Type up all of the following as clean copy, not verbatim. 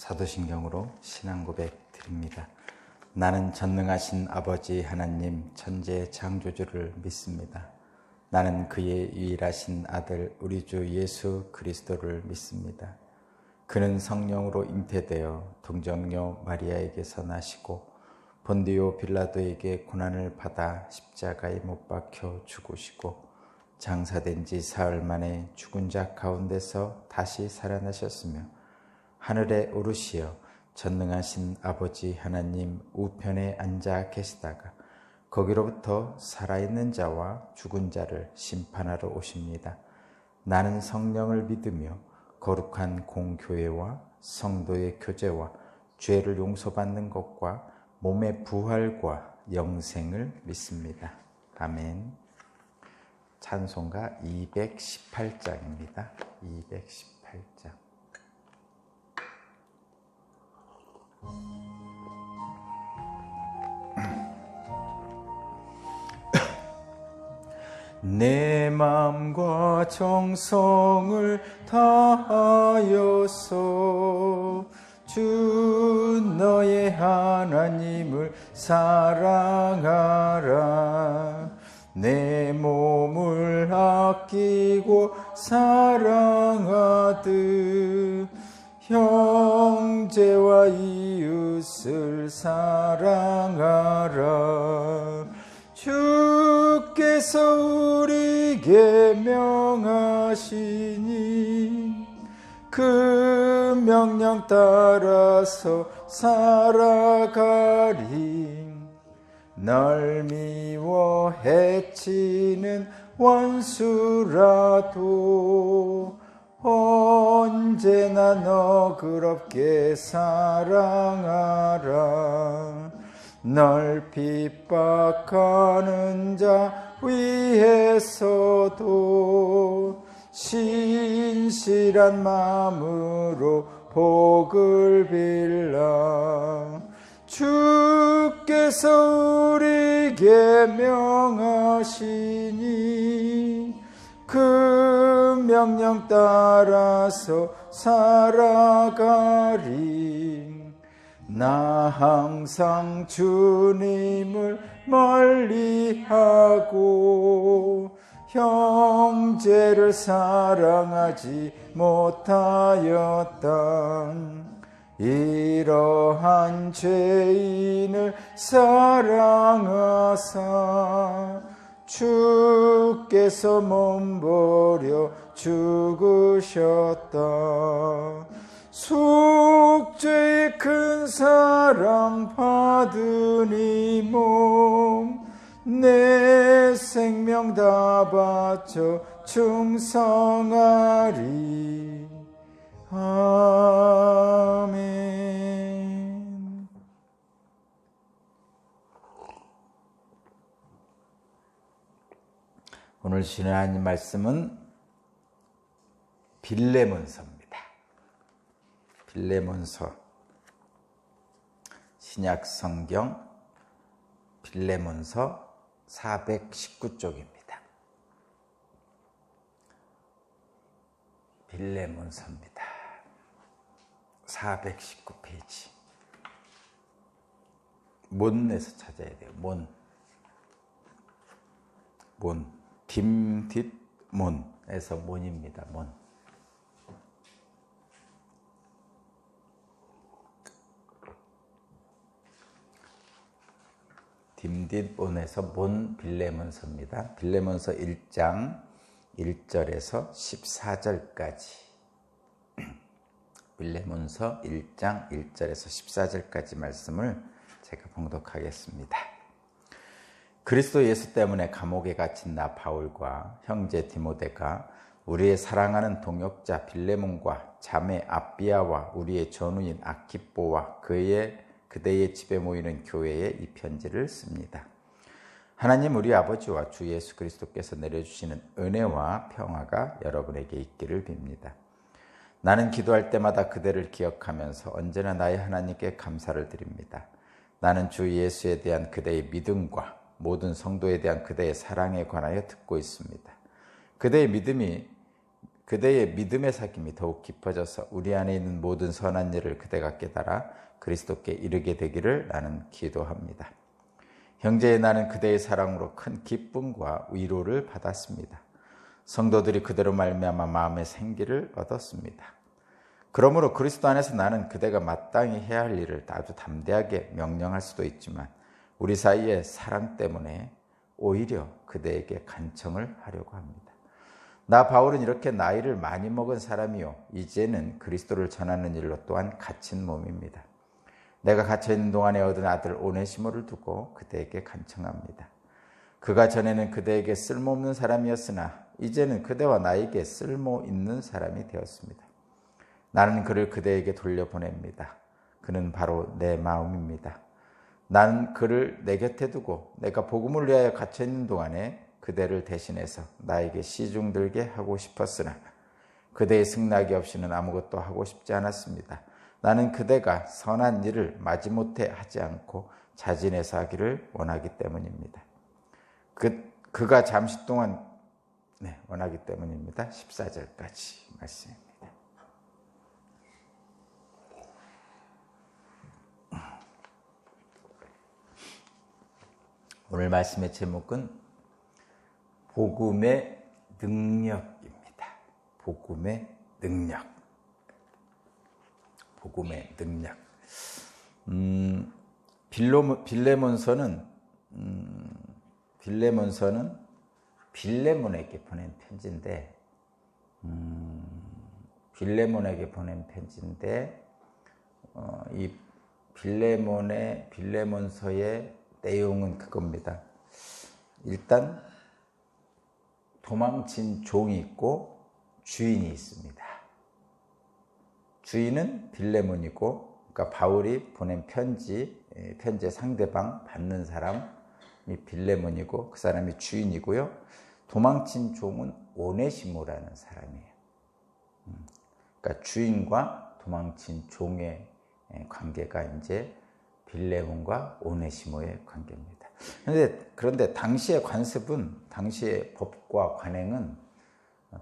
사도신경으로 신앙 고백 드립니다. 나는 전능하신 아버지 하나님 천재 창조주를 믿습니다. 나는 그의 유일하신 아들 우리 주 예수 그리스도를 믿습니다. 그는 성령으로 잉태되어 동정녀 마리아에게서 나시고 본디오 빌라도에게 고난을 받아 십자가에 못 박혀 죽으시고 장사된 지 사흘 만에 죽은 자 가운데서 다시 살아나셨으며 하늘에 오르시어 전능하신 아버지 하나님 우편에 앉아 계시다가 거기로부터 살아있는 자와 죽은 자를 심판하러 오십니다. 나는 성령을 믿으며 거룩한 공교회와 성도의 교제와 죄를 용서받는 것과 몸의 부활과 영생을 믿습니다. 아멘. 찬송가 218장입니다. 218장. 내 마음과 정성을 다하여서 주 너의 하나님을 사랑하라. 내 몸을 아끼고 사랑하듯 형제와 이웃을 사랑하라. 주께서 우리에게 명하시니 그 명령 따라서 살아가리. 널 미워 해치는 원수라도 언제나 너그럽게 사랑하라. 널 핍박하는 자 위에서도 신실한 마음으로 복을 빌라. 주께서 우리에게 명하시니 그 명령 따라서 살아가리. 나 항상 주님을 멀리하고 형제를 사랑하지 못하였다. 이러한 죄인을 사랑하사 주께서 몸버려 죽으셨다. 속죄의 큰 사랑 받으니 몸 내 생명 다 바쳐 충성하리. 아멘. 오늘 주시는 하나님 말씀은 빌레몬서입니다. 빌레몬서, 신약 성경 빌레몬서 419쪽입니다. 빌레몬서입니다. 419페이지. 몬에서 찾아야 돼요. 몬. 딤딧몬에서 몬입니다. 몬. 딤딧몬에서 몬 빌레몬서입니다. 빌레몬서 1장 1절에서 14절까지. 빌레몬서 1장 1절에서 14절까지 말씀을 제가 봉독하겠습니다. 그리스도 예수 때문에 감옥에 갇힌 나 바울과 형제 디모데가 우리의 사랑하는 동역자 빌레몬과 자매 아비아와 우리의 전우인 아키뽀와 그대의 집에 모이는 교회에 이 편지를 씁니다. 하나님 우리 아버지와 주 예수 그리스도께서 내려주시는 은혜와 평화가 여러분에게 있기를 빕니다. 나는 기도할 때마다 그대를 기억하면서 언제나 나의 하나님께 감사를 드립니다. 나는 주 예수에 대한 그대의 믿음과 모든 성도에 대한 그대의 사랑에 관하여 듣고 있습니다. 그대의 믿음이 그대의 믿음의 사귐이 더욱 깊어져서 우리 안에 있는 모든 선한 일을 그대가 깨달아 그리스도께 이르게 되기를 나는 기도합니다. 형제의 나는 그대의 사랑으로 큰 기쁨과 위로를 받았습니다. 성도들이 그대로 말미암아 마음의 생기를 얻었습니다. 그러므로 그리스도 안에서 나는 그대가 마땅히 해야 할 일을 아주 담대하게 명령할 수도 있지만 우리 사이의 사랑 때문에 오히려 그대에게 간청을 하려고 합니다. 나 바울은 이렇게 나이를 많이 먹은 사람이요 이제는 그리스도를 전하는 일로 또한 갇힌 몸입니다. 내가 갇혀있는 동안에 얻은 아들 오네시모를 두고 그대에게 간청합니다. 그가 전에는 그대에게 쓸모없는 사람이었으나 이제는 그대와 나에게 쓸모있는 사람이 되었습니다. 나는 그를 그대에게 돌려보냅니다. 그는 바로 내 마음입니다. 나는 그를 내 곁에 두고 내가 복음을 위하여 갇혀있는 동안에 그대를 대신해서 나에게 시중들게 하고 싶었으나 그대의 승낙이 없이는 아무것도 하고 싶지 않았습니다. 나는 그대가 선한 일을 마지못해 하지 않고 자진해서 하기를 원하기 때문입니다. 그가 잠시 동안 원하기 때문입니다. 14절까지 말씀입니다. 오늘 말씀의 제목은 복음의 능력입니다. 복음의 능력. 복음의 능력. 빌레몬서는 빌레몬에게 보낸 편지인데, 이 빌레몬서의 내용은 그겁니다. 일단 도망친 종이 있고 주인이 있습니다. 주인은 빌레몬이고, 그러니까 바울이 보낸 편지의 상대방 받는 사람이 빌레몬이고 그 사람이 주인이고요. 도망친 종은 오네시모라는 사람이에요. 그러니까 주인과 도망친 종의 관계가 이제 빌레몬과 오네시모의 관계입니다. 그런데 당시의 관습은, 당시의 법과 관행은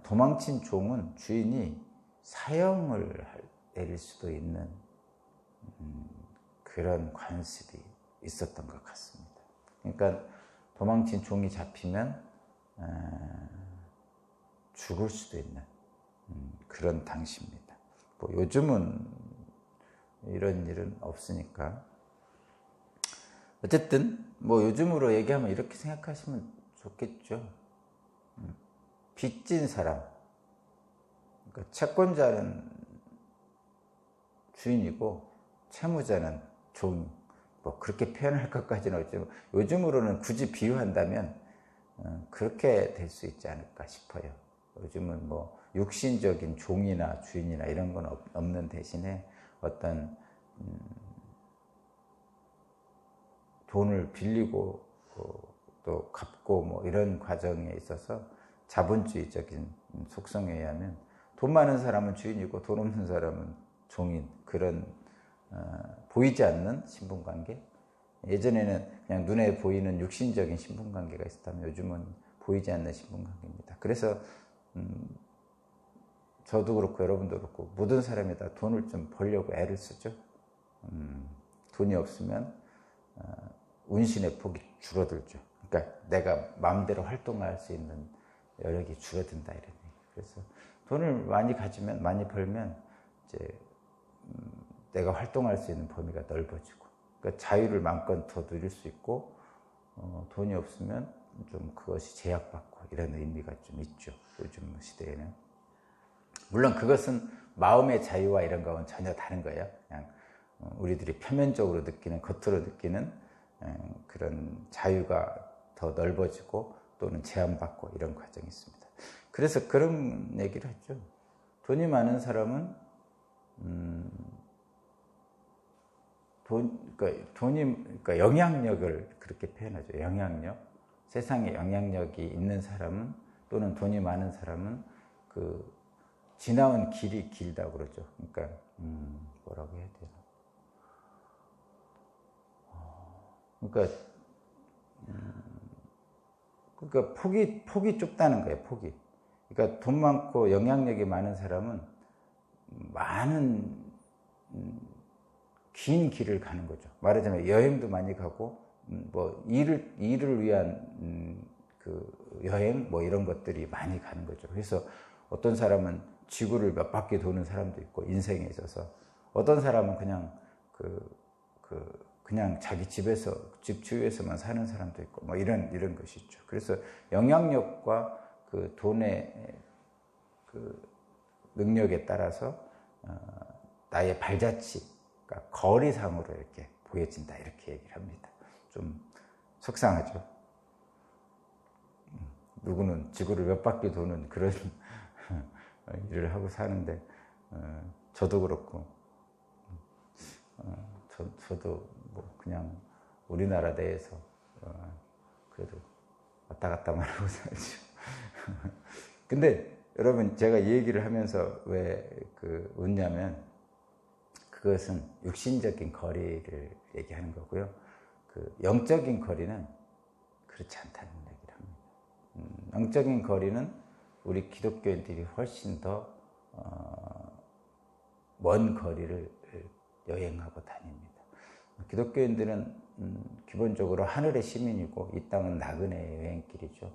도망친 종은 주인이 사형을 내릴 수도 있는 그런 관습이 있었던 것 같습니다. 그러니까 도망친 종이 잡히면 죽을 수도 있는 그런 당시입니다. 뭐 요즘은 이런 일은 없으니까. 어쨌든 뭐 요즘으로 얘기하면 이렇게 생각하시면 좋겠죠. 빚진 사람, 그러니까 채권자는 주인이고 채무자는 종, 뭐 그렇게 표현할 것까지는 없지만 요즘으로는 굳이 비유한다면 그렇게 될 수 있지 않을까 싶어요. 요즘은 뭐 육신적인 종이나 주인이나 이런 건 없는 대신에 어떤 돈을 빌리고 또 갚고 뭐 이런 과정에 있어서 자본주의적인 속성에 의하면 돈 많은 사람은 주인이고 돈 없는 사람은 종인, 그런 보이지 않는 신분관계. 예전에는 그냥 눈에 보이는 육신적인 신분관계가 있었다면 요즘은 보이지 않는 신분관계입니다. 그래서 저도 그렇고 여러분도 그렇고 모든 사람이 다 돈을 좀 벌려고 애를 쓰죠. 돈이 없으면 운신의 폭이 줄어들죠. 그러니까 내가 마음대로 활동할 수 있는 여력이 줄어든다 이런 얘기. 그래서 돈을 많이 가지면, 많이 벌면 이제 내가 활동할 수 있는 범위가 넓어지고, 그러니까 자유를 마음껏 더 누릴 수 있고, 돈이 없으면 좀 그것이 제약받고 이런 의미가 좀 있죠. 요즘 시대에는. 물론 그것은 마음의 자유와 이런 거는 전혀 다른 거예요. 그냥 우리들이 표면적으로 느끼는, 겉으로 느끼는 그런 자유가 더 넓어지고 또는 제한받고 이런 과정이 있습니다. 그래서 그런 얘기를 했죠. 돈이 많은 사람은 그러니까 영향력을 그렇게 표현하죠. 영향력. 세상에 영향력이 있는 사람은, 또는 돈이 많은 사람은 그 지나온 길이 길다고 그러죠. 그러니까 뭐라고 해야 되나? 그러니까 폭이 좁다는 거예요. 폭이. 그러니까 돈 많고 영향력이 많은 사람은 많은 긴 길을 가는 거죠. 말하자면 여행도 많이 가고 뭐 일을 위한 그 여행 뭐 이런 것들이 많이 가는 거죠. 그래서 어떤 사람은 지구를 몇 바퀴 도는 사람도 있고 인생에 있어서 어떤 사람은 그냥 자기 집 주위에서만 사는 사람도 있고 뭐 이런 것이 있죠. 그래서 영향력과 그 돈의 그 능력에 따라서 나의 발자취가 거리상으로 이렇게 보여진다 이렇게 얘기를 합니다. 좀 속상하죠. 누구는 지구를 몇 바퀴 도는 그런 일을 하고 사는데 저도 그렇고 저도 뭐 그냥 우리나라 내에서 그래도 왔다 갔다만 하고 살죠. 근데 여러분 제가 이 얘기를 하면서 왜 웃냐면 그것은 육신적인 거리를 얘기하는 거고요. 그 영적인 거리는 그렇지 않다는 얘기를 합니다. 영적인 거리는 우리 기독교인들이 훨씬 더 먼 거리를 여행하고 다닙니다. 기독교인들은 기본적으로 하늘의 시민이고 이 땅은 나그네의 여행길이죠.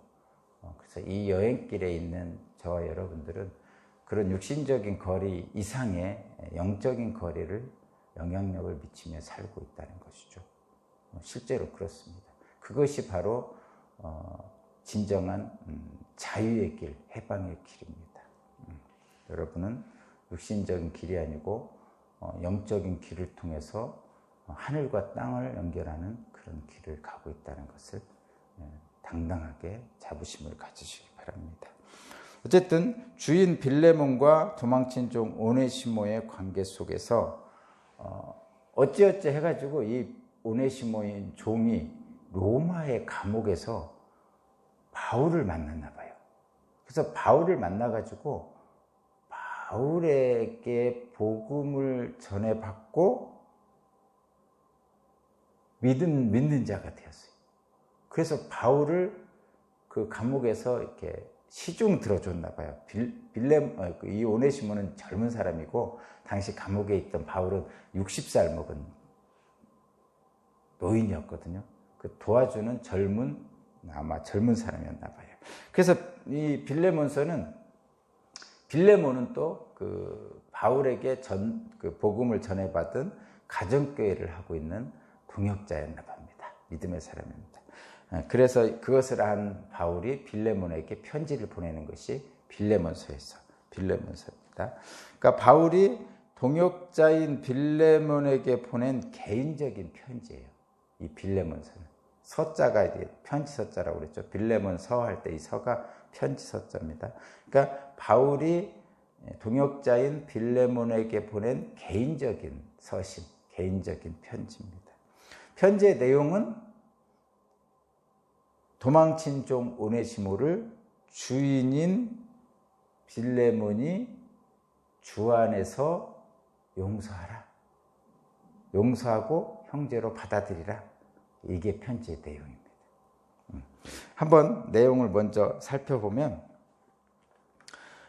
그래서 이 여행길에 있는 저와 여러분들은 그런 육신적인 거리 이상의 영적인 거리를 영향력을 미치며 살고 있다는 것이죠. 실제로 그렇습니다. 그것이 바로 진정한 자유의 길, 해방의 길입니다. 여러분은 육신적인 길이 아니고 영적인 길을 통해서 하늘과 땅을 연결하는 그런 길을 가고 있다는 것을 당당하게 자부심을 가지시기 바랍니다. 어쨌든 주인 빌레몬과 도망친 종 오네시모의 관계 속에서 어찌어찌 해가지고 이 오네시모인 종이 로마의 감옥에서 바울을 만났나 봐요. 그래서 바울을 만나가지고 바울에게 복음을 전해받고 믿는 자가 되었어요. 그래서 바울을 그 감옥에서 이렇게 시중 들어줬나 봐요. 이 오네시모는 젊은 사람이고 당시 감옥에 있던 바울은 60살 먹은 노인이었거든요. 그 도와주는 아마 젊은 사람이었나 봐요. 그래서 이 빌레몬은 또 그 바울에게 그 복음을 전해받은 가정교회를 하고 있는 동역자였나 봅니다. 믿음의 사람입니다. 그래서 그것을 한 바울이 빌레몬에게 편지를 보내는 것이 빌레몬서입니다. 그러니까 바울이 동역자인 빌레몬에게 보낸 개인적인 편지예요. 이 빌레몬서는 서자가 이제 편지 서자라고 그랬죠. 빌레몬 서 할 때 이 서가 편지 서자입니다. 그러니까 바울이 동역자인 빌레몬에게 보낸 개인적인 서신, 개인적인 편지입니다. 편지의 내용은 도망친 종 오네시모를 주인인 빌레몬이 주 안에서 용서하라. 용서하고 형제로 받아들이라. 이게 편지의 내용입니다. 한번 내용을 먼저 살펴보면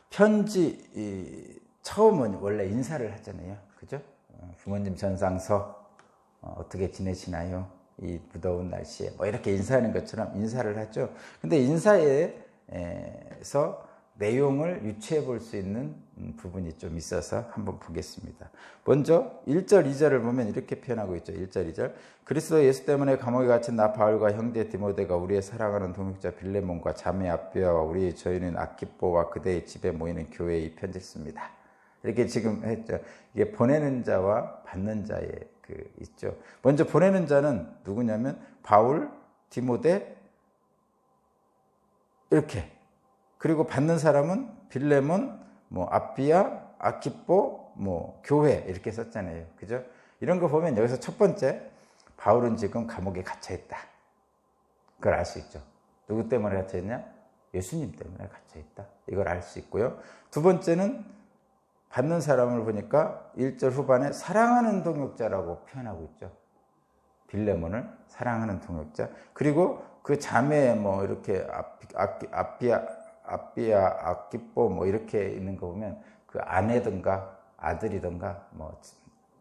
편지 처음은 원래 인사를 하잖아요. 그죠? 부모님 전상서 어떻게 지내시나요? 이 무더운 날씨에 뭐 이렇게 인사하는 것처럼 인사를 하죠. 근데 인사에서 내용을 유추해 볼 수 있는 부분이 좀 있어서 한번 보겠습니다. 먼저 1절, 2절을 보면 이렇게 표현하고 있죠. 1절, 2절. 그리스도 예수 때문에 감옥에 갇힌 나 바울과 형제 디모데가 우리의 사랑하는 동역자 빌레몬과 자매 아비아와 우리의 저희는 아키뽀와 그대의 집에 모이는 교회에 이 편지를 씁니다. 이렇게 지금 했죠. 이게 보내는 자와 받는 자의 있죠. 먼저 보내는 자는 누구냐면 바울, 디모데 이렇게. 그리고 받는 사람은 빌레몬, 아비아, 아키뽀, 교회 이렇게 썼잖아요. 그죠? 이런 거 보면 여기서 첫 번째 바울은 지금 감옥에 갇혀 있다. 그걸 알 수 있죠. 누구 때문에 갇혀 있냐? 예수님 때문에 갇혀 있다. 이걸 알 수 있고요. 두 번째는 받는 사람을 보니까 1절 후반에 사랑하는 동역자라고 표현하고 있죠. 빌레몬을 사랑하는 동역자. 그리고 그 자매 이렇게 아비야, 아기뽀 뭐 이렇게 있는 거 보면 그 아내든가 아들이든가 뭐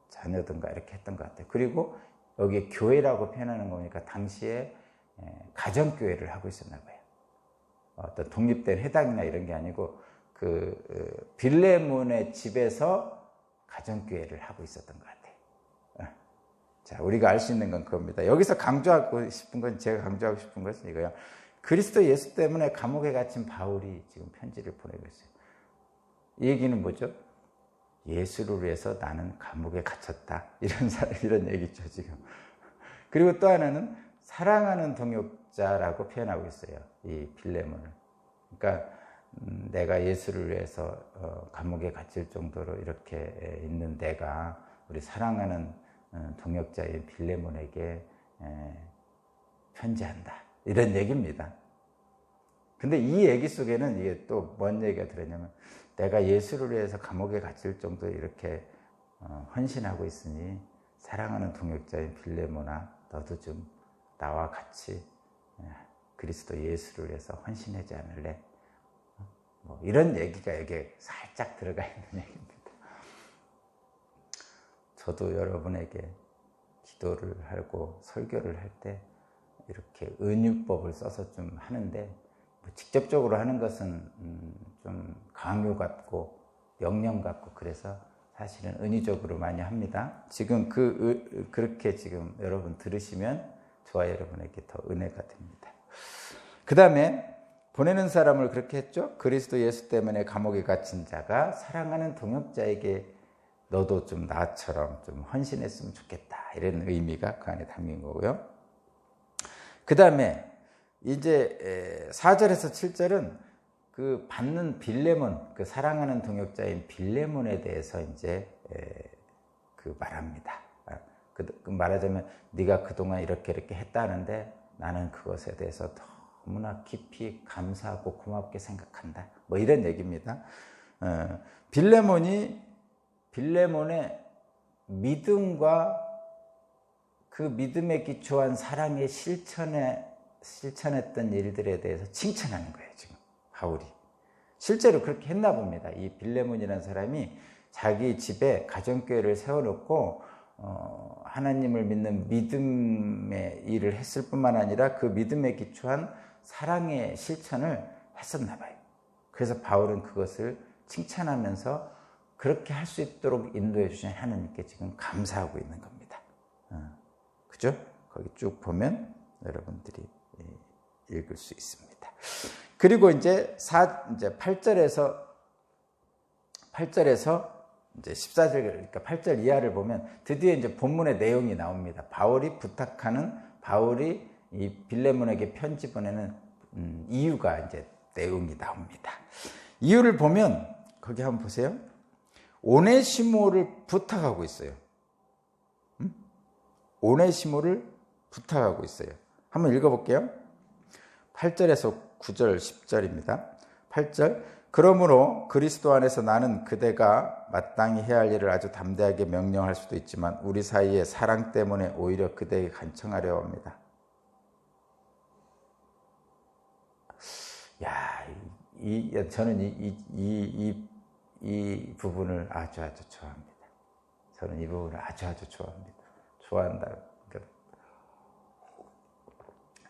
자녀든가 이렇게 했던 것 같아요. 그리고 여기 교회라고 표현하는 거니까 당시에 가정교회를 하고 있었나 봐요. 어떤 독립된 회당이나 이런 게 아니고 그 빌레몬의 집에서 가정교회를 하고 있었던 것 같아요. 자, 우리가 알 수 있는 건 그겁니다. 여기서 강조하고 싶은 건, 제가 강조하고 싶은 것은 이거예요. 그리스도 예수 때문에 감옥에 갇힌 바울이 지금 편지를 보내고 있어요. 이 얘기는 뭐죠? 예수를 위해서 나는 감옥에 갇혔다. 이런 얘기죠, 지금. 그리고 또 하나는 사랑하는 동역자라고 표현하고 있어요. 이 빌레몬을. 그러니까 내가 예수를 위해서 감옥에 갇힐 정도로 이렇게 있는 내가 우리 사랑하는 동역자인 빌레몬에게 편지한다. 이런 얘기입니다. 근데 이 얘기 속에는 이게 또 뭔 얘기가 들었냐면 내가 예수를 위해서 감옥에 갇힐 정도로 이렇게 헌신하고 있으니 사랑하는 동역자인 빌레몬아 너도 좀 나와 같이 그리스도 예수를 위해서 헌신하지 않을래? 뭐 이런 얘기가 여기에 살짝 들어가 있는 얘기입니다. 저도 여러분에게 기도를 하고 설교를 할 때 이렇게 은유법을 써서 좀 하는데 직접적으로 하는 것은 좀 강요 같고 명령 같고 그래서 사실은 은유적으로 많이 합니다. 지금 그렇게 지금 여러분 들으시면 저와 여러분에게 더 은혜가 됩니다. 그 다음에 보내는 사람을 그렇게 했죠. 그리스도 예수 때문에 감옥에 갇힌 자가 사랑하는 동역자에게 너도 좀 나처럼 좀 헌신했으면 좋겠다. 이런 의미가 그 안에 담긴 거고요. 그 다음에 이제 4절에서 7절은 그 받는 빌레몬, 그 사랑하는 동역자인 빌레몬에 대해서 이제 그 말합니다. 말하자면 네가 그동안 이렇게 했다는데 나는 그것에 대해서 너무나 깊이 감사하고 고맙게 생각한다. 뭐 이런 얘기입니다. 빌레몬의 믿음과 그 믿음에 기초한 사랑의 실천했던 일들에 대해서 칭찬하는 거예요, 지금 바울이. 실제로 그렇게 했나 봅니다. 이 빌레몬이라는 사람이 자기 집에 가정교회를 세워놓고 하나님을 믿는 믿음의 일을 했을 뿐만 아니라 그 믿음에 기초한 사랑의 실천을 했었나 봐요. 그래서 바울은 그것을 칭찬하면서 그렇게 할 수 있도록 인도해 주신 하나님께 지금 감사하고 있는 겁니다. 그죠? 거기 쭉 보면 여러분들이 읽을 수 있습니다. 그리고 이제 8절에서 이제 14절, 그러니까 8절 이하를 보면 드디어 이제 본문의 내용이 나옵니다. 바울이 이 빌레몬에게 편지 보내는 이유가 이제 내용이 나옵니다. 이유를 보면 거기 한번 보세요. 오네시모를 부탁하고 있어요. 오네시모를 부탁하고 있어요. 한번 읽어볼게요. 8절에서 9절, 10절입니다. 8절, 그러므로 그리스도 안에서 나는 그대가 마땅히 해야 할 일을 아주 담대하게 명령할 수도 있지만 우리 사이의 사랑 때문에 오히려 그대에게 간청하려 합니다. 저는 이 부분을 아주 좋아합니다. 저는 이 부분을 아주 좋아합니다.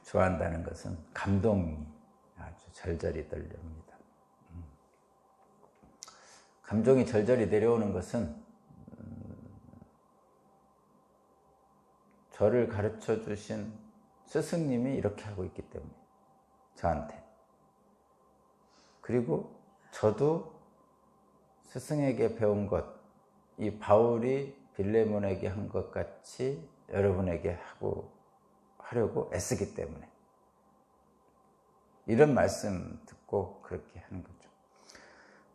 좋아한다는 것은 감동이 아주 절절히 떨립니다. 감정이 절절히 내려오는 것은 저를 가르쳐 주신 스승님이 이렇게 하고 있기 때문에 저한테. 그리고 저도 스승에게 배운 것, 이 바울이 빌레몬에게 한 것 같이 여러분에게 하려고 애쓰기 때문에 이런 말씀 듣고 그렇게 하는 거죠.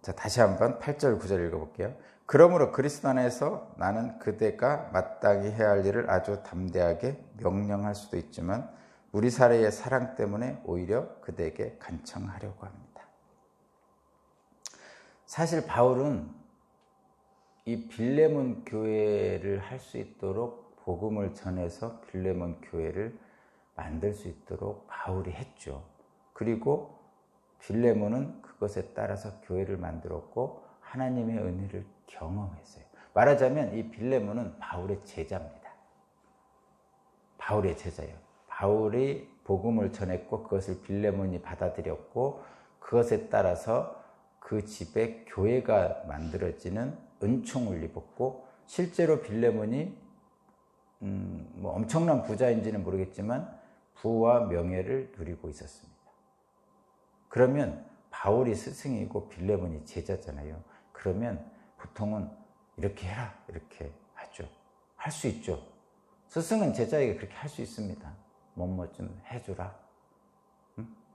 자, 다시 한번 8절 9절 읽어볼게요. 그러므로 그리스도 안에서 나는 그대가 마땅히 해야 할 일을 아주 담대하게 명령할 수도 있지만 우리 사이의 사랑 때문에 오히려 그대에게 간청하려고 합니다. 사실 바울은 이 빌레몬 교회를 할 수 있도록 복음을 전해서 빌레몬 교회를 만들 수 있도록 바울이 했죠. 그리고 빌레몬은 그것에 따라서 교회를 만들었고 하나님의 은혜를 경험했어요. 말하자면 이 빌레몬은 바울의 제자입니다. 바울의 제자예요. 바울이 복음을 전했고 그것을 빌레몬이 받아들였고 그것에 따라서 그 집에 교회가 만들어지는 은총을 입었고 실제로 빌레몬이 뭐 엄청난 부자인지는 모르겠지만 부와 명예를 누리고 있었습니다. 그러면 바울이 스승이고 빌레몬이 제자잖아요. 그러면 보통은 이렇게 해라 이렇게 하죠. 할 수 있죠. 스승은 제자에게 그렇게 할 수 있습니다. 뭐뭐 좀 해주라.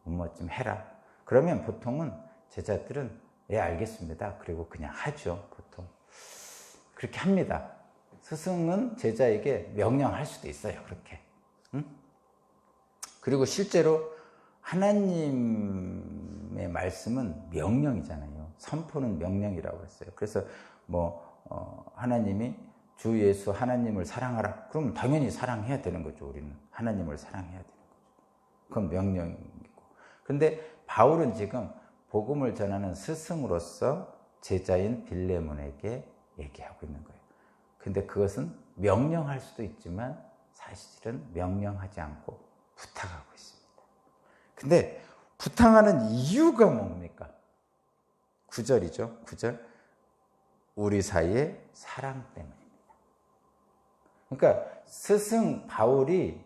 뭐뭐 좀 해라. 그러면 보통은 제자들은 예 알겠습니다. 그리고 그냥 하죠. 보통 그렇게 합니다. 스승은 제자에게 명령할 수도 있어요. 그렇게. 그리고 실제로 하나님의 말씀은 명령이잖아요. 선포는 명령이라고 했어요. 그래서 하나님이 주 예수 하나님을 사랑하라. 그럼 당연히 사랑해야 되는 거죠. 우리는 하나님을 사랑해야 되는 거죠. 그건 명령이고. 근데 바울은 지금 복음을 전하는 스승으로서 제자인 빌레몬에게 얘기하고 있는 거예요. 근데 그것은 명령할 수도 있지만 사실은 명령하지 않고 부탁하고 있습니다. 근데 부탁하는 이유가 뭡니까? 9절이죠. 9절. 우리 사이의 사랑 때문입니다. 그러니까 스승 바울이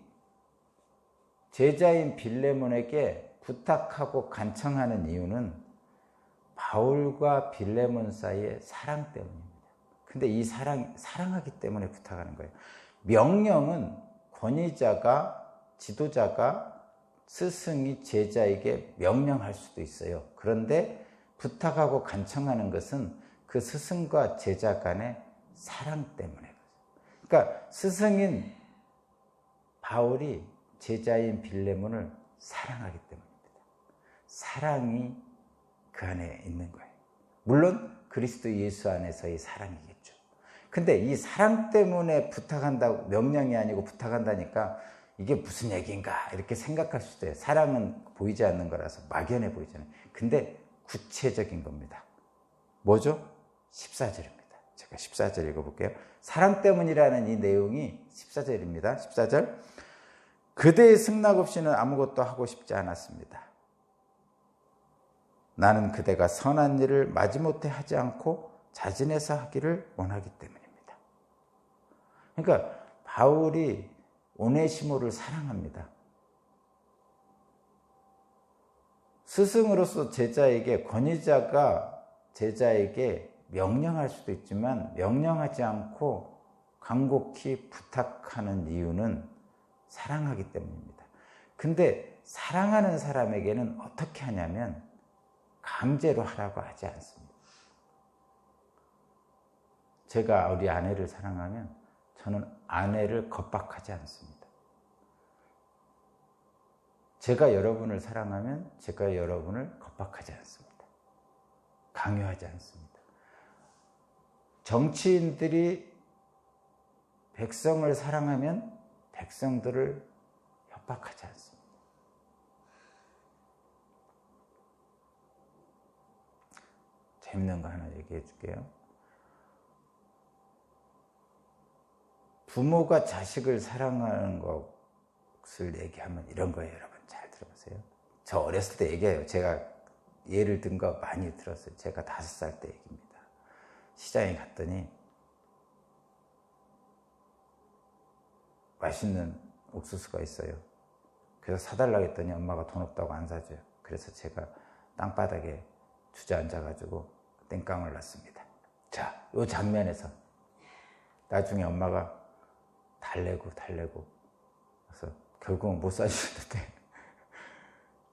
제자인 빌레몬에게 부탁하고 간청하는 이유는 바울과 빌레몬 사이의 사랑 때문입니다. 근데 이 사랑하기 때문에 부탁하는 거예요. 명령은 권위자가, 지도자가, 스승이 제자에게 명령할 수도 있어요. 그런데 부탁하고 간청하는 것은 그 스승과 제자 간의 사랑 때문에. 그러니까 스승인 바울이 제자인 빌레몬을 사랑하기 때문입니다. 사랑이 그 안에 있는 거예요. 물론 그리스도 예수 안에서의 사랑이겠죠. 근데 이 사랑 때문에 부탁한다고, 명령이 아니고 부탁한다니까 이게 무슨 얘기인가 이렇게 생각할 수도 있어요. 사랑은 보이지 않는 거라서 막연해 보이잖아요. 근데 구체적인 겁니다. 뭐죠? 14절입니다. 제가 14절 읽어볼게요. 사랑 때문이라는 이 내용이 14절입니다. 14절. 그대의 승낙 없이는 아무것도 하고 싶지 않았습니다. 나는 그대가 선한 일을 마지못해 하지 않고 자진해서 하기를 원하기 때문입니다. 그러니까 바울이 오네시모를 사랑합니다. 스승으로서 제자에게, 권위자가 제자에게 명령할 수도 있지만 명령하지 않고 간곡히 부탁하는 이유는 사랑하기 때문입니다. 근데 사랑하는 사람에게는 어떻게 하냐면 강제로 하라고 하지 않습니다. 제가 우리 아내를 사랑하면 저는 아내를 겁박하지 않습니다. 제가 여러분을 사랑하면 제가 여러분을 겁박하지 않습니다. 강요하지 않습니다. 정치인들이 백성을 사랑하면 백성들을 협박하지 않습니다. 재밌는 거 하나 얘기해 줄게요. 부모가 자식을 사랑하는 것을 얘기하면 이런 거예요. 여러분 잘 들어보세요. 저 어렸을 때 얘기해요. 제가 예를 든 거 많이 들었어요. 제가 5살 때 얘기입니다. 시장에 갔더니 맛있는 옥수수가 있어요. 그래서 사달라고 했더니 엄마가 돈 없다고 안 사줘요. 그래서 제가 땅바닥에 주저앉아가지고 땡깡을 났습니다. 자, 이 장면에서 나중에 엄마가 달래고 그래서 결국은 못 사주는데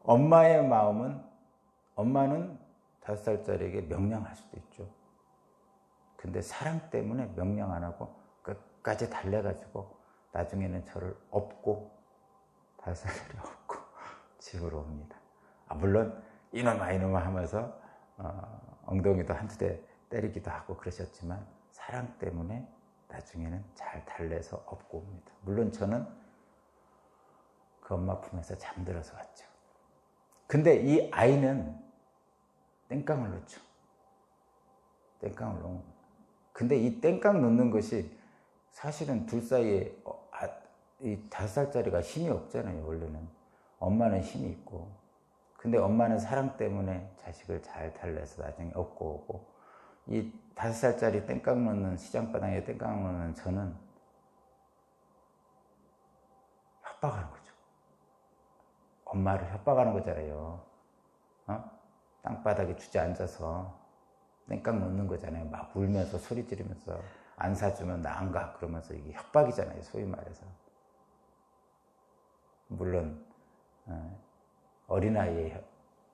엄마의 마음은, 엄마는 5살짜리에게 명령할 수도 있죠. 근데 사랑 때문에 명령 안 하고 끝까지 달래가지고 나중에는 저를 업고 5살짜리 업고 집으로 옵니다. 물론 이놈아 하면서 엉덩이도 한두 대 때리기도 하고 그러셨지만 사랑 때문에 나중에는 잘 달래서 업고 옵니다. 물론 저는 그 엄마 품에서 잠들어서 왔죠. 근데 이 아이는 땡깡을 놓죠. 땡깡을 놓은. 근데 이 땡깡 놓는 것이 사실은 둘 사이에 이 5살짜리가 힘이 없잖아요. 원래는 엄마는 힘이 있고, 근데 엄마는 사랑 때문에 자식을 잘 달래서 나중에 업고 오고, 이 5살짜리 땡깡 놓는, 시장바닥에 땡깡 놓는 저는 협박하는 거죠. 엄마를 협박하는 거잖아요. 땅바닥에 주저앉아서 땡깡 놓는 거잖아요. 막 울면서 소리 지르면서 안 사주면 나 안 가 그러면서 이게 협박이잖아요. 소위 말해서. 물론 어린아이의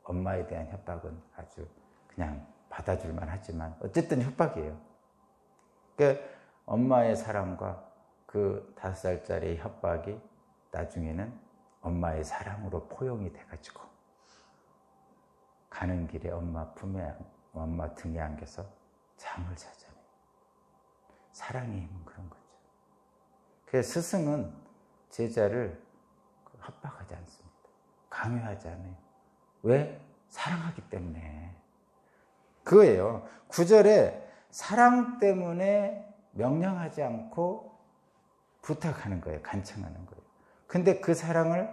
엄마에 대한 협박은 아주 그냥 받아줄만 하지만 어쨌든 협박이에요. 그러니까 엄마의 사랑과 그 5살짜리의 협박이 나중에는 엄마의 사랑으로 포용이 돼가지고 가는 길에 엄마 등에 안겨서 잠을 자잖아요. 사랑의 힘은 그런 거죠. 그래서 스승은 제자를 협박하지 않습니다. 강요하지 않아요. 왜? 사랑하기 때문에. 그거예요. 9절에 사랑 때문에 명령하지 않고 부탁하는 거예요. 간청하는 거예요. 근데 그 사랑을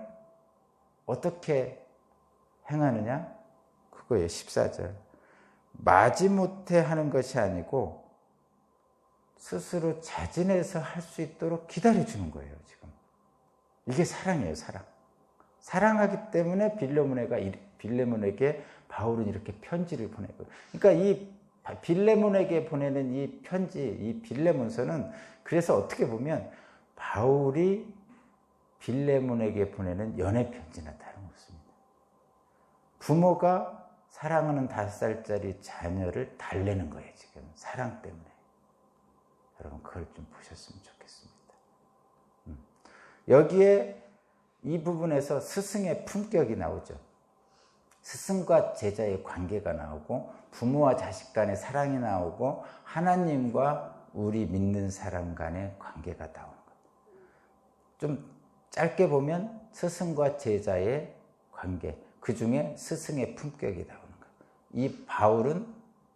어떻게 행하느냐? 그거예요. 14절. 마지못해 하는 것이 아니고 스스로 자진해서 할 수 있도록 기다려주는 거예요. 지금 이게 사랑이에요. 사랑. 사랑하기 때문에 빌레몬에게 바울은 이렇게 편지를 보내고, 그러니까 이 빌레몬에게 보내는 이 편지, 이 빌레몬서는 그래서 어떻게 보면 바울이 빌레몬에게 보내는 연애 편지나 다름없습니다. 부모가 사랑하는 5살짜리 자녀를 달래는 거예요. 지금 사랑 때문에. 여러분 그걸 좀 보셨으면 좋겠습니다. 여기에 이 부분에서 스승의 품격이 나오죠. 스승과 제자의 관계가 나오고, 부모와 자식 간의 사랑이 나오고, 하나님과 우리 믿는 사람 간의 관계가 나오는 거예요. 좀 짧게 보면 스승과 제자의 관계, 그 중에 스승의 품격이 나오는 거예요. 이 바울은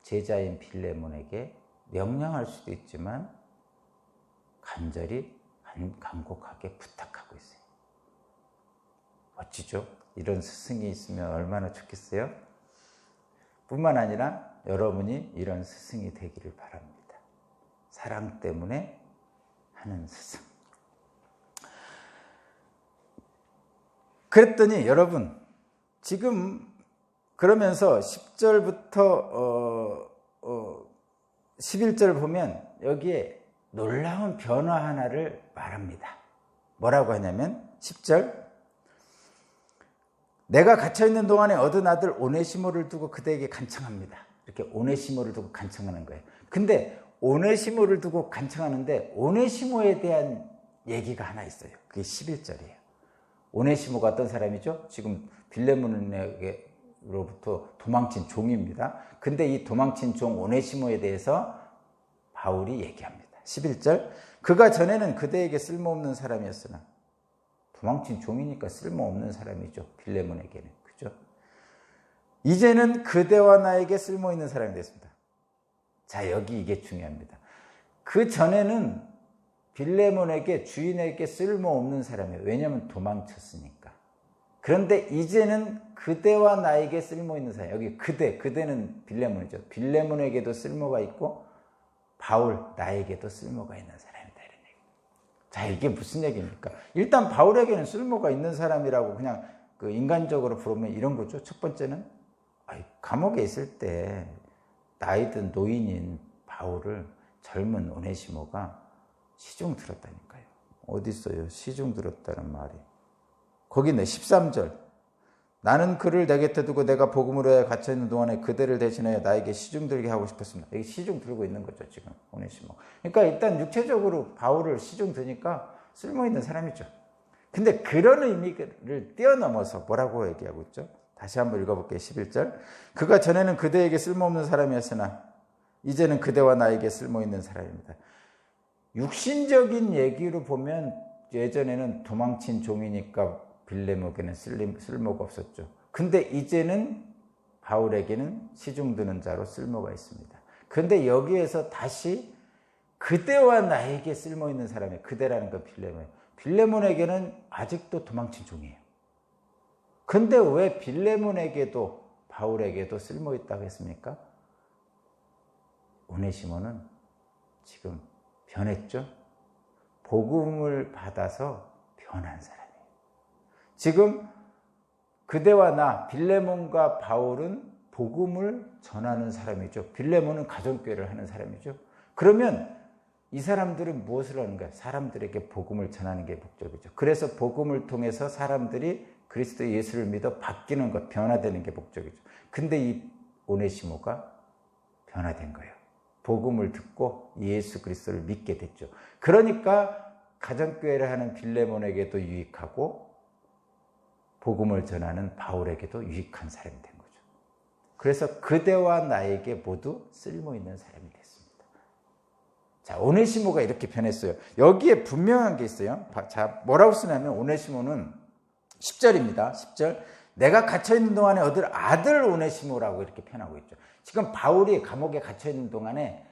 제자인 빌레몬에게 명령할 수도 있지만 간절히 간곡하게 부탁하고 있어요. 멋지죠? 이런 스승이 있으면 얼마나 좋겠어요? 뿐만 아니라 여러분이 이런 스승이 되기를 바랍니다. 사랑 때문에 하는 스승. 그랬더니 여러분 지금 그러면서 10절부터 11절 보면 여기에 놀라운 변화 하나를 말합니다. 뭐라고 하냐면 10절, 내가 갇혀있는 동안에 얻은 아들 오네시모를 두고 그대에게 간청합니다. 이렇게 오네시모를 두고 간청하는 거예요. 근데 오네시모를 두고 간청하는데 오네시모에 대한 얘기가 하나 있어요. 그게 11절이에요. 오네시모가 어떤 사람이죠? 지금 빌레몬에게로부터 도망친 종입니다. 근데 이 도망친 종 오네시모에 대해서 바울이 얘기합니다. 11절, 그가 전에는 그대에게 쓸모없는 사람이었으나, 도망친 종이니까 쓸모없는 사람이죠. 빌레몬에게는. 그죠? 이제는 그대와 나에게 쓸모있는 사람이 됐습니다. 자, 여기 이게 중요합니다. 그 전에는 빌레몬에게, 주인에게 쓸모없는 사람이에요. 왜냐하면 도망쳤으니까. 그런데 이제는 그대와 나에게 쓸모있는 사람. 여기 그대는 빌레몬이죠. 빌레몬에게도 쓸모가 있고 바울, 나에게도 쓸모가 있는 사람이다. 이런 얘기. 자, 이게 무슨 얘기입니까? 일단 바울에게는 쓸모가 있는 사람이라고 그냥 그 인간적으로 부르면 이런 거죠. 첫 번째는 감옥에 있을 때 나이든 노인인 바울을 젊은 오네시모가 시중 들었다니까요. 어디 있어요? 시중 들었다는 말이. 거기 있네. 13절. 나는 그를 내 곁에 두고 내가 복음으로 해 갇혀있는 동안에 그대를 대신하여 나에게 시중 들게 하고 싶었습니다. 여기 시중 들고 있는 거죠, 지금 오네시모. 그러니까 일단 육체적으로 바울을 시중 드니까 쓸모있는 사람이죠. 근데 그런 의미를 뛰어넘어서 뭐라고 얘기하고 있죠? 다시 한번 읽어볼게요. 11절. 그가 전에는 그대에게 쓸모없는 사람이었으나 이제는 그대와 나에게 쓸모있는 사람입니다. 육신적인 얘기로 보면 예전에는 도망친 종이니까 빌레몬에게는 쓸모가 없었죠. 근데 이제는 바울에게는 시중드는 자로 쓸모가 있습니다. 그런데 여기에서 다시 그대와 나에게 쓸모있는 사람이, 그대라는 건 빌레몬. 빌레몬에게는 아직도 도망친 종이에요. 근데 왜 빌레몬에게도 바울에게도 쓸모있다고 했습니까? 오네시모는 지금 변했죠? 복음을 받아서 변한 사람이에요. 지금 그대와 나, 빌레몬과 바울은 복음을 전하는 사람이죠. 빌레몬은 가정교회를 하는 사람이죠. 그러면 이 사람들은 무엇을 하는가? 사람들에게 복음을 전하는 게 목적이죠. 그래서 복음을 통해서 사람들이 그리스도 예수를 믿어 바뀌는 것, 변화되는 게 목적이죠. 근데 이 오네시모가 변화된 거예요. 복음을 듣고 예수 그리스도를 믿게 됐죠. 그러니까 가정교회를 하는 빌레몬에게도 유익하고 복음을 전하는 바울에게도 유익한 사람이 된 거죠. 그래서 그대와 나에게 모두 쓸모있는 사람이 됐습니다. 자, 오네시모가 이렇게 변했어요. 여기에 분명한 게 있어요. 자, 뭐라고 쓰냐면 오네시모는 10절입니다. 10절. 내가 갇혀있는 동안에 얻을 아들 오네시모라고 이렇게 표현하고 있죠. 지금 바울이 감옥에 갇혀있는 동안에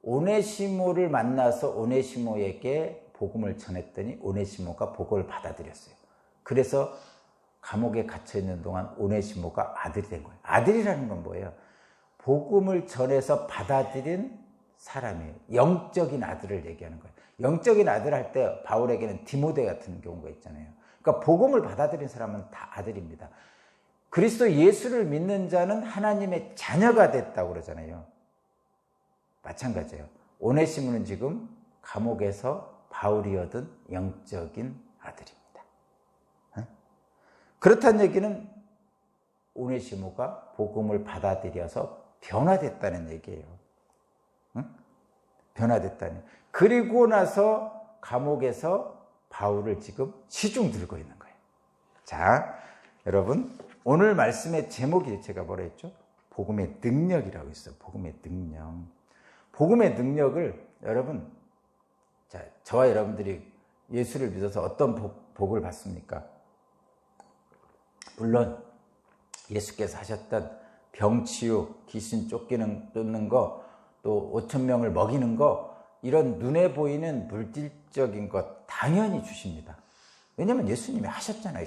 오네시모를 만나서 오네시모에게 복음을 전했더니 오네시모가 복음을 받아들였어요. 그래서 감옥에 갇혀있는 동안 오네시모가 아들이 된 거예요. 아들이라는 건 뭐예요? 복음을 전해서 받아들인 사람이에요. 영적인 아들을 얘기하는 거예요. 영적인 아들 할 때 바울에게는 디모데 같은 경우가 있잖아요. 그러니까 복음을 받아들인 사람은 다 아들입니다. 그리스도 예수를 믿는 자는 하나님의 자녀가 됐다고 그러잖아요. 마찬가지예요. 오네시모는 지금 감옥에서 바울이 얻은 영적인 아들입니다. 그렇다는 얘기는 오네시모가 복음을 받아들여서 변화됐다는 얘기예요. 변화됐다는. 그리고 나서 감옥에서 바울을 지금 시중 들고 있는 거예요. 자, 여러분, 오늘 말씀의 제목이 제가 뭐라 했죠? 복음의 능력이라고 했어요. 복음의 능력. 복음의 능력을 여러분, 자, 저와 여러분들이 예수를 믿어서 어떤 복을 받습니까? 물론 예수께서 하셨던 병치유, 귀신 쫓는 거, 또 5,000명을 먹이는 거, 이런 눈에 보이는 물질적인 것 당연히 주십니다. 왜냐하면 예수님이 하셨잖아요.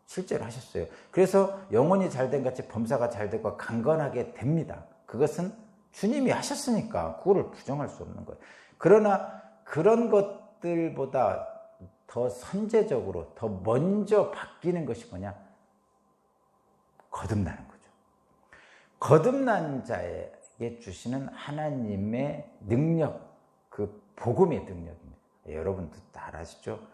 실제로 하셨어요. 그래서 영혼이 잘된 같이 범사가 잘되고 강건하게 됩니다. 그것은 주님이 하셨으니까 그거를 부정할 수 없는 거예요. 그러나 그런 것들보다 더 선제적으로 더 먼저 바뀌는 것이 뭐냐? 거듭나는 거죠. 거듭난 자에게 주시는 하나님의 능력, 그 복음의 능력입니다. 여러분도 다 아시죠?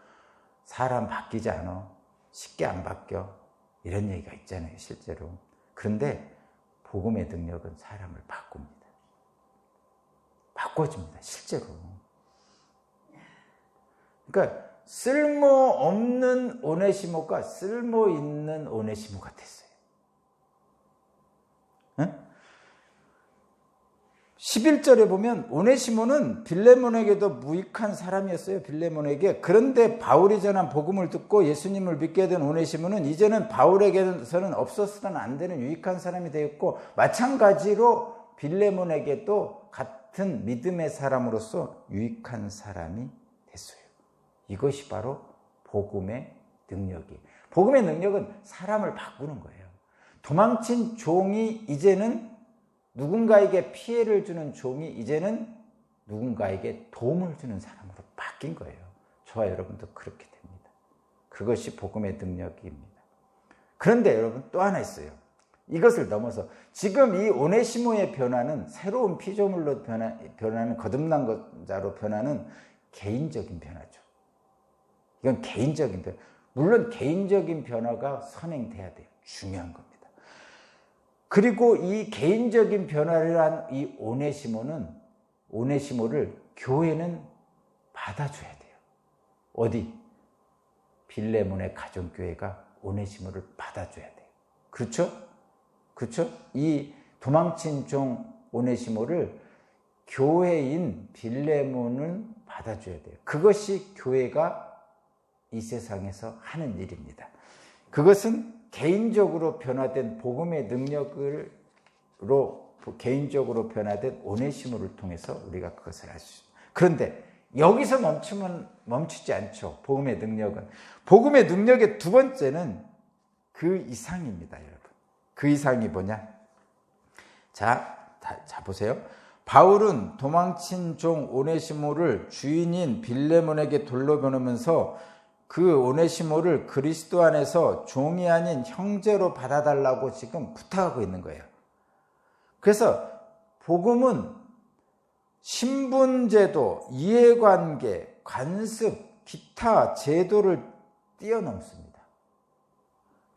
사람 바뀌지 않아. 쉽게 안 바뀌어. 이런 얘기가 있잖아요, 실제로. 그런데 복음의 능력은 사람을 바꿉니다. 바꿔줍니다, 실제로. 그러니까 쓸모없는 오네시모가 쓸모있는 오네시모가 됐어요. 응? 11절에 보면 오네시모는 빌레몬에게도 무익한 사람이었어요. 빌레몬에게. 그런데 바울이 전한 복음을 듣고 예수님을 믿게 된 오네시모는 이제는 바울에게서는 없어서는 안 되는 유익한 사람이 되었고, 마찬가지로 빌레몬에게도 같은 믿음의 사람으로서 유익한 사람이 됐어요. 이것이 바로 복음의 능력이에요. 복음의 능력은 사람을 바꾸는 거예요. 도망친 종이 이제는 누군가에게 피해를 주는 종이 이제는 누군가에게 도움을 주는 사람으로 바뀐 거예요. 저와 여러분도 그렇게 됩니다. 그것이 복음의 능력입니다. 그런데 여러분 또 하나 있어요. 이것을 넘어서 지금 이 오네시모의 변화는 새로운 피조물로 변하는 거듭난 자로 변하는 개인적인 변화죠. 이건 개인적인 변화. 물론 개인적인 변화가 선행돼야 돼요. 중요한 겁니다. 그리고 이 개인적인 변화를 한 이 오네시모를 교회는 받아줘야 돼요. 어디? 빌레몬의 가정교회가 오네시모를 받아줘야 돼요. 그렇죠? 그렇죠? 이 도망친 종 오네시모를 교회인 빌레몬은 받아줘야 돼요. 그것이 교회가 이 세상에서 하는 일입니다. 그것은 개인적으로 변화된 복음의 능력으로 개인적으로 변화된 오네시모를 통해서 우리가 그것을 알 수 있습니다. 그런데 여기서 멈추지 않죠. 복음의 능력은. 복음의 능력의 두 번째는 그 이상입니다, 여러분. 그 이상이 뭐냐? 자 보세요. 바울은 도망친 종 오네시모를 주인인 빌레몬에게 돌려보내면서 그 오네시모를 그리스도 안에서 종이 아닌 형제로 받아달라고 지금 부탁하고 있는 거예요. 그래서 복음은 신분제도, 이해관계, 관습, 기타 제도를 뛰어넘습니다.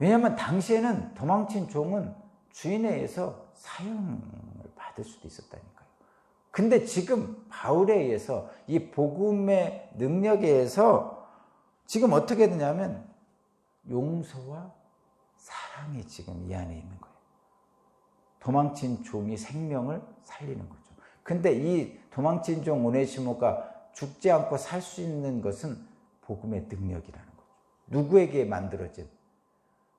왜냐하면 당시에는 도망친 종은 주인에 의해서 사형을 받을 수도 있었다니까요. 근데 지금 바울에 의해서 이 복음의 능력에 의해서 지금 어떻게 되냐면 용서와 사랑이 지금 이 안에 있는 거예요. 도망친 종이 생명을 살리는 거죠. 근데 이 도망친 종 오네시모가 죽지 않고 살 수 있는 것은 복음의 능력이라는 거죠. 누구에게 만들어진?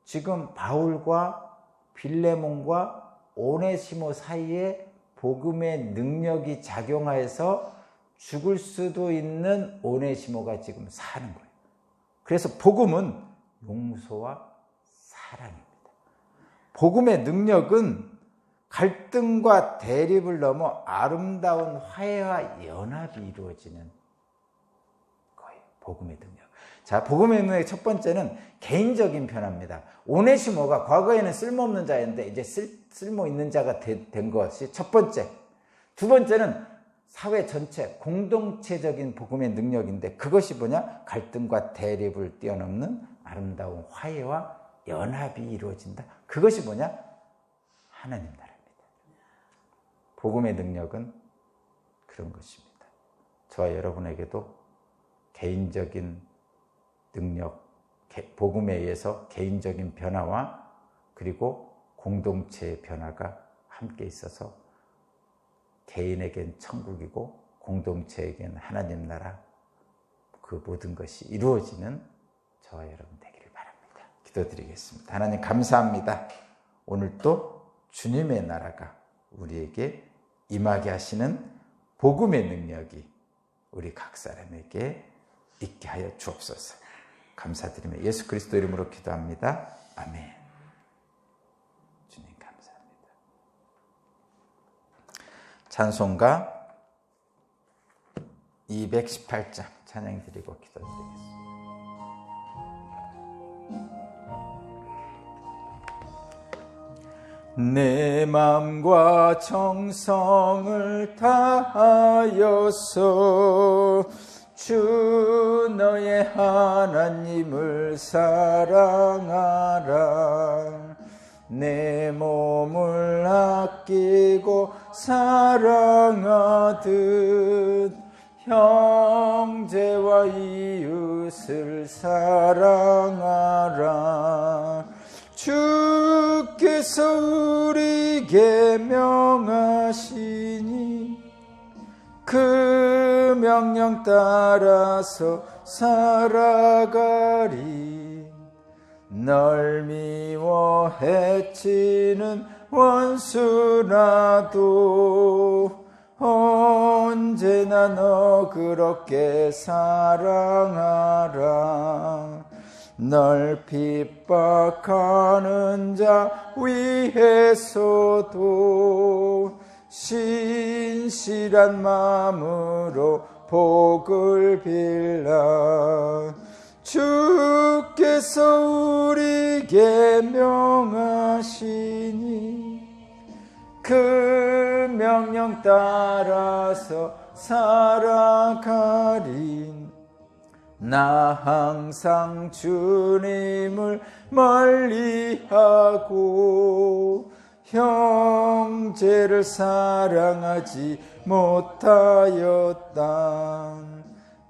지금 바울과 빌레몬과 오네시모 사이에 복음의 능력이 작용하여서 죽을 수도 있는 오네시모가 지금 사는 거예요. 그래서 복음은 용서와 사랑입니다. 복음의 능력은 갈등과 대립을 넘어 아름다운 화해와 연합이 이루어지는 거예요. 복음의 능력. 자, 복음의 능력의 첫 번째는 개인적인 변화입니다. 오네시모가 과거에는 쓸모없는 자였는데 이제 쓸모 있는 자가 된 것이 첫 번째. 두 번째는 사회 전체 공동체적인 복음의 능력인데 그것이 뭐냐? 갈등과 대립을 뛰어넘는 아름다운 화해와 연합이 이루어진다. 그것이 뭐냐? 하나님 나라입니다. 복음의 능력은 그런 것입니다. 저와 여러분에게도 개인적인 능력, 복음에 의해서 개인적인 변화와 그리고 공동체의 변화가 함께 있어서 개인에겐 천국이고 공동체에겐 하나님 나라, 그 모든 것이 이루어지는 저와 여러분 되기를 바랍니다. 기도드리겠습니다. 하나님 감사합니다. 오늘도 주님의 나라가 우리에게 임하게 하시는 복음의 능력이 우리 각 사람에게 있게 하여 주옵소서. 감사드리며 예수 그리스도 이름으로 기도합니다. 아멘. 주님 감사합니다. 찬송가 218장 찬양 드리고 기도드리겠습니다. 내 마음과 정성을 다하여서 주 너의 하나님을 사랑하라. 내 몸을 아끼고 사랑하듯 형제와 이웃을 사랑하라. 주께서 우리에게 명하시니 그 명령 따라서 살아가리. 널 미워 해치는 원수라도 언제나 너 그렇게 사랑하라. 널 핍박하는 자 위에서도 신실한 마음으로 복을 빌라. 주께서 우리에게 명하시니 그 명령 따라서 살아가리. 나 항상 주님을 멀리하고 형제를 사랑하지 못하였다.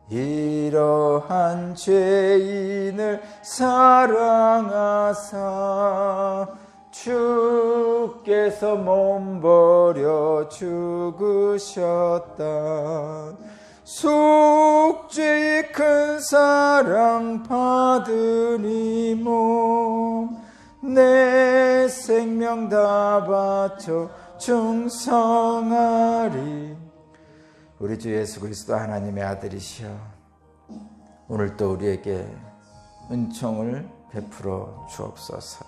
이러한 죄인을 사랑하사 주께서 몸버려 죽으셨다. 속죄의 큰 사랑 받으니 몸 내 생명 다 바쳐 충성하리. 우리 주 예수 그리스도 하나님의 아들이시여, 오늘도 우리에게 은총을 베풀어 주옵소서.